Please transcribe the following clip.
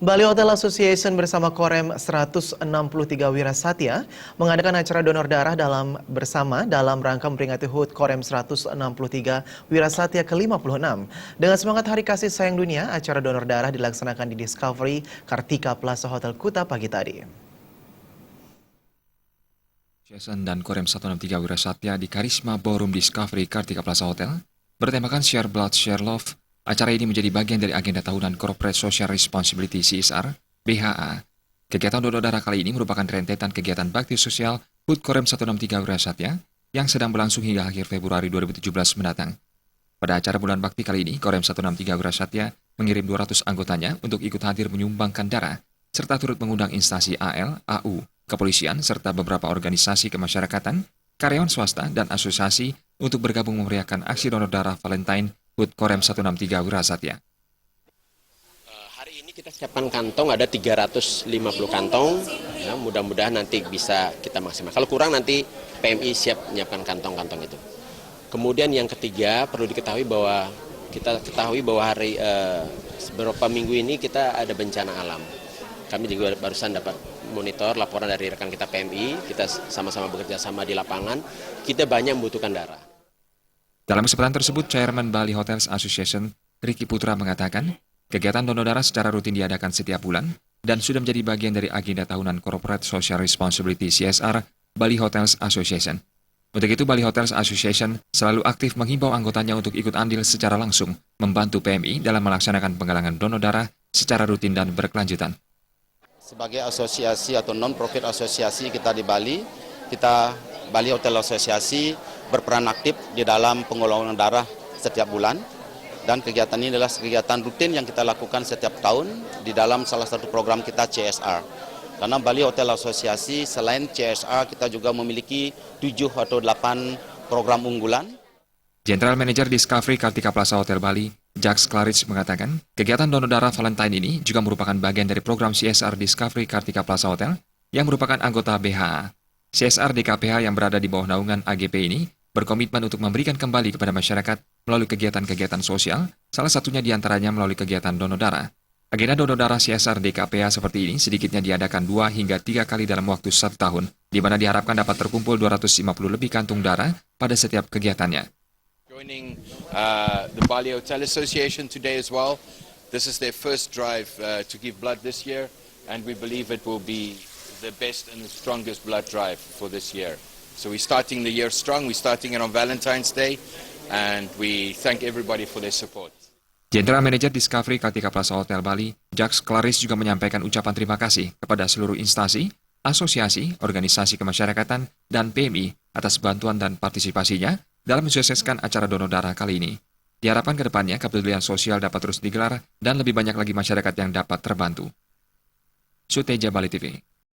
Bali Hotel Association bersama Korem 163 Wirasatya mengadakan acara donor darah dalam rangka memperingati HUT Korem 163 Wirasatya ke-56. Dengan semangat Hari Kasih Sayang Dunia, acara donor darah dilaksanakan di Discovery Kartika Plaza Hotel Kuta pagi tadi. Jason dan Korem 163 Wirasatya di Karisma Ballroom Discovery Kartika Plaza Hotel bertemakan Share Blood, Share Love. Acara ini menjadi bagian dari agenda tahunan Corporate Social Responsibility CSR, BHA. Kegiatan donor darah kali ini merupakan rentetan kegiatan bakti sosial HUT Korem 163 Wirasatya yang sedang berlangsung hingga akhir Februari 2017 mendatang. Pada acara bulan bakti kali ini, Korem 163 Wirasatya mengirim 200 anggotanya untuk ikut hadir menyumbangkan darah, serta turut mengundang instansi AL, AU, kepolisian, serta beberapa organisasi kemasyarakatan, karyawan swasta, dan asosiasi untuk bergabung memeriahkan aksi donor darah Valentine HUT Korem 163 Wirasatya. Hari ini kita siapkan kantong, ada 350 kantong, ya, mudah-mudahan nanti bisa kita maksimal. Kalau kurang nanti PMI siap menyiapkan kantong-kantong itu. Kemudian yang ketiga, perlu diketahui bahwa beberapa minggu ini kita ada bencana alam. Kami juga barusan dapat monitor laporan dari rekan kita PMI, kita sama-sama bekerja sama di lapangan, kita banyak membutuhkan darah. Dalam kesempatan tersebut, Chairman Bali Hotels Association, Ricky Putra mengatakan, kegiatan donor darah secara rutin diadakan setiap bulan dan sudah menjadi bagian dari agenda tahunan Corporate Social Responsibility CSR Bali Hotels Association. Untuk itu, Bali Hotels Association selalu aktif menghimbau anggotanya untuk ikut andil secara langsung membantu PMI dalam melaksanakan penggalangan donor darah secara rutin dan berkelanjutan. Sebagai asosiasi atau non-profit asosiasi kita di Bali, Bali Hotel Asosiasi berperan aktif di dalam penggolongan darah setiap bulan. Dan kegiatan ini adalah kegiatan rutin yang kita lakukan setiap tahun di dalam salah satu program kita CSR. Karena Bali Hotel Asosiasi selain CSR kita juga memiliki 7 atau 8 program unggulan. General Manager Discovery Kartika Plaza Hotel Bali, Jacques Claridge mengatakan, kegiatan donor darah Valentine ini juga merupakan bagian dari program CSR Discovery Kartika Plaza Hotel yang merupakan anggota BHA. CSR DKPH yang berada di bawah naungan AGP ini berkomitmen untuk memberikan kembali kepada masyarakat melalui kegiatan-kegiatan sosial, salah satunya diantaranya melalui kegiatan donor darah. Agenda donor darah CSR DKPH seperti ini sedikitnya diadakan 2 hingga 3 kali dalam waktu 1 tahun, di mana diharapkan dapat terkumpul 250 lebih kantung darah pada setiap kegiatannya. Joining the Bali Hotel Association today as well. This is their first drive to give blood this year, and we believe it will be the best and the strongest blood drive for this year. So we're starting the year strong, we're starting it on Valentine's Day, and we thank everybody for their support. General Manager Discovery Kartika Plaza Hotel Bali, Jacques Claridge juga menyampaikan ucapan terima kasih kepada seluruh instansi, asosiasi, organisasi kemasyarakatan, dan PMI atas bantuan dan partisipasinya dalam mensukseskan acara donor darah kali ini. Diharapkan ke depannya kepedulian sosial dapat terus digelar dan lebih banyak lagi masyarakat yang dapat terbantu. Suteja Bali TV.